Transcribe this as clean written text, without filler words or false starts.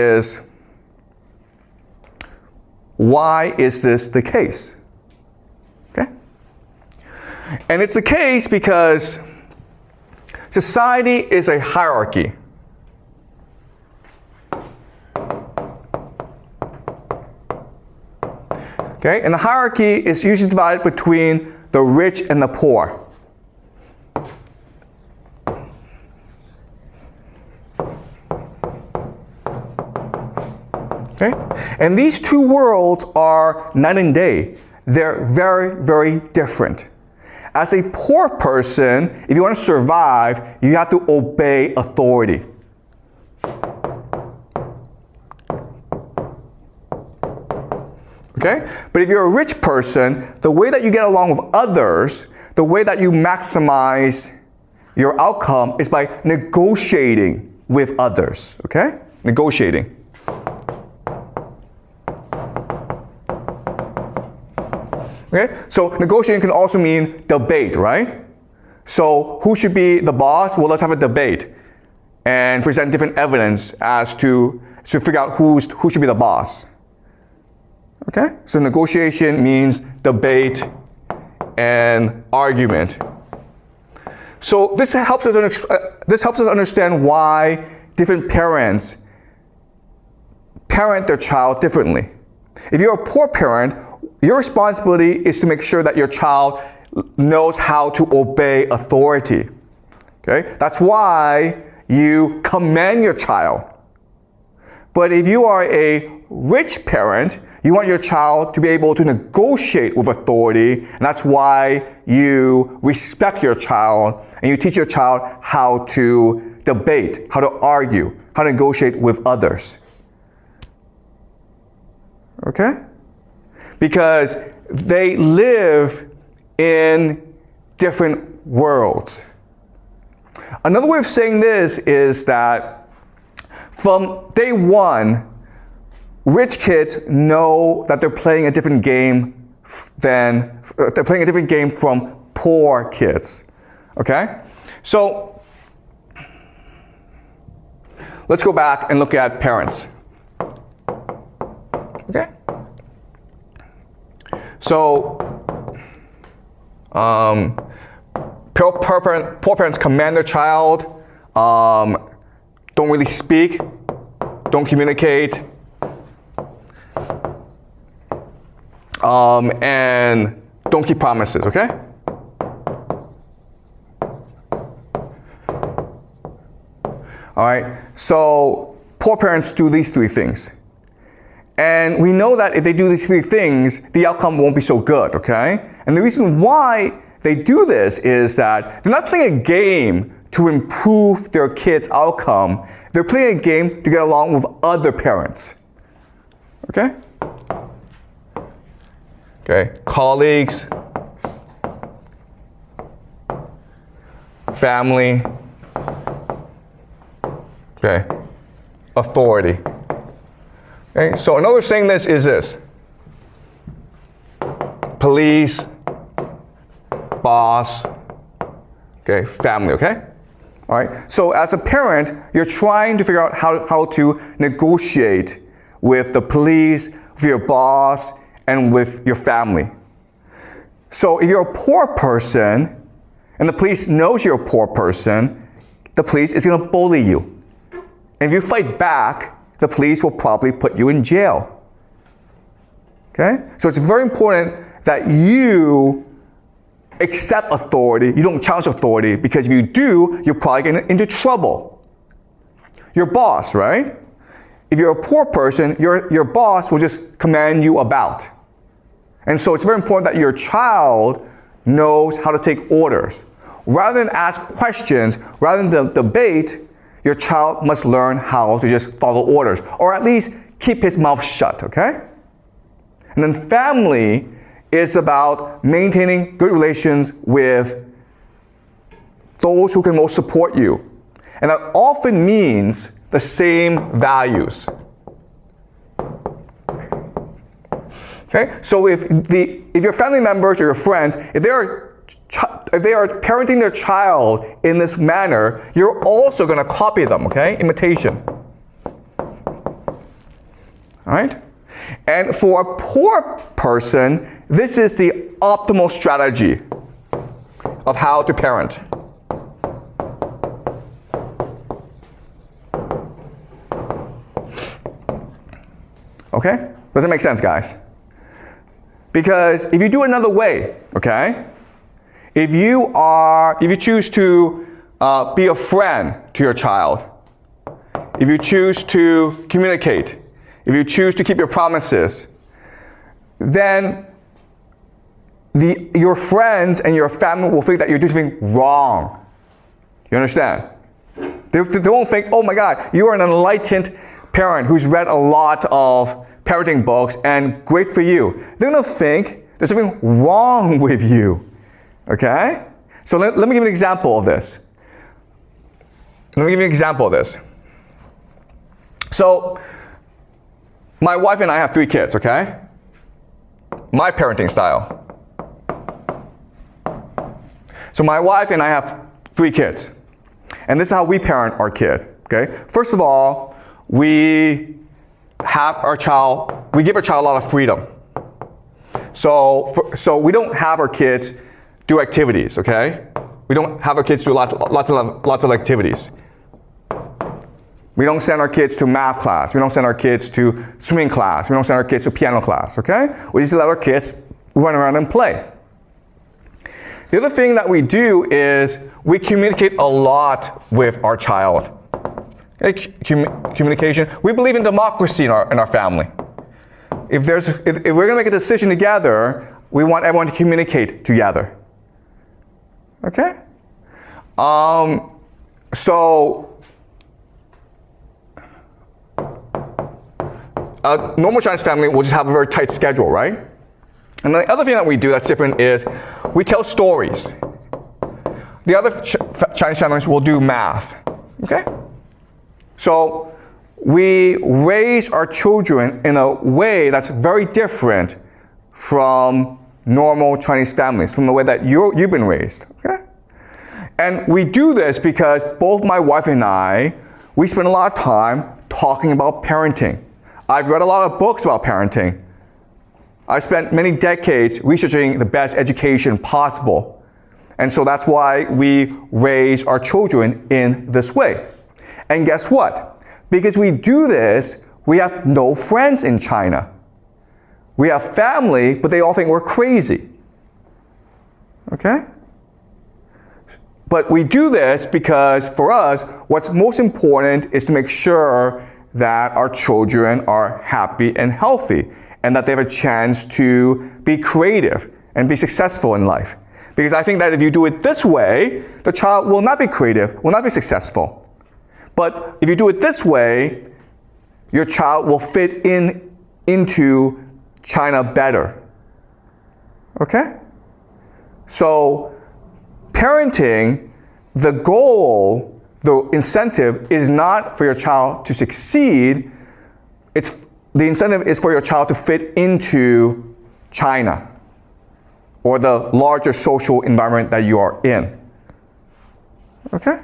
is, why is this the case? Okay? And it's the case because society is a hierarchy. Okay? And the hierarchy is usually divided between the rich and the poor. Okay? And these two worlds are night and day. They're very, very different. As a poor person, if you want to survive, you have to obey authority. Okay? But if you're a rich person, the way that you get along with others, the way that you maximize your outcome is by negotiating with others. Okay? Negotiating. Okay? So negotiating can also mean debate, right? So who should be the boss? Well, let's have a debate and present different evidence as to figure out who should be the boss. Okay? So negotiation means debate and argument. So this helps us understand why different parents parent their child differently. If you're a poor parent, your responsibility is to make sure that your child knows how to obey authority. Okay? That's why you command your child. But if you are a rich parent, you want your child to be able to negotiate with authority, and that's why you respect your child and you teach your child how to debate, how to argue, how to negotiate with others. Okay? Because they live in different worlds. Another way of saying this is that from day one, rich kids know that they're playing a different game from poor kids. Okay? So let's go back and look at parents. Okay? So poor parents command their child, don't really speak, don't communicate, and don't keep promises, okay? All right, so poor parents do these three things. And we know that if they do these three things, the outcome won't be so good, okay? And the reason why they do this is that they're not playing a game to improve their kids' outcome. They're playing a game to get along with other parents, okay? Okay, colleagues, family, okay, authority. Okay, so another way of saying this is this: police, boss, okay, family, okay? All right, so as a parent, you're trying to figure out how to negotiate with the police, with your boss, and with your family. So if you're a poor person, and the police knows you're a poor person, the police is going to bully you. And if you fight back, the police will probably put you in jail. Okay? So it's very important that you accept authority, you don't challenge authority, because if you do, you're probably getting into trouble. Your boss, right? If you're a poor person, your boss will just command you about. And so it's very important that your child knows how to take orders. Rather than ask questions, rather than debate, your child must learn how to just follow orders, or at least keep his mouth shut, okay? And then family is about maintaining good relations with those who can most support you. And that often means the same values. Okay? So if your family members or your friends, if they are parenting their child in this manner, you're also going to copy them, okay? Imitation. All right? And for a poor person, this is the optimal strategy of how to parent. Okay? Does it make sense, guys? Because if you do it another way, okay? If you choose to be a friend to your child, if you choose to communicate, if you choose to keep your promises, then your friends and your family will think that you're doing something wrong. You understand? They won't think, oh my God, you are an enlightened parent who's read a lot of parenting books and great for you. They're going to think there's something wrong with you. Okay? So let me give you an example of this. So, my wife and I have 3 kids, okay? My parenting style. So my wife and I have 3 kids. And this is how we parent our kid, okay? First of all, we give our child a lot of freedom. So we don't have our kids do activities, okay? We don't have our kids do lots of activities. We don't send our kids to math class. We don't send our kids to swimming class. We don't send our kids to piano class, okay? We just let our kids run around and play. The other thing that we do is we communicate a lot with our child. Okay? Communication. We believe in democracy in our family. If we're going to make a decision together, we want everyone to communicate together. Okay? So a normal Chinese family will just have a very tight schedule, right? And the other thing that we do that's different is we tell stories. The other Chinese families will do math, okay? So we raise our children in a way that's very different from normal Chinese families, from the way that you've been raised, okay? And we do this because both my wife and I, we spend a lot of time talking about parenting. I've read a lot of books about parenting. I've spent many decades researching the best education possible. And so that's why we raise our children in this way. And guess what? Because we do this, we have no friends in China. We have family, but they all think we're crazy. Okay? But we do this because for us, what's most important is to make sure that our children are happy and healthy, and that they have a chance to be creative and be successful in life. Because I think that if you do it this way, the child will not be creative, will not be successful. But if you do it this way, your child will fit into China better. Okay? So, parenting, the goal, the incentive is not for your child to succeed. The incentive is for your child to fit into China or the larger social environment that you are in. Okay?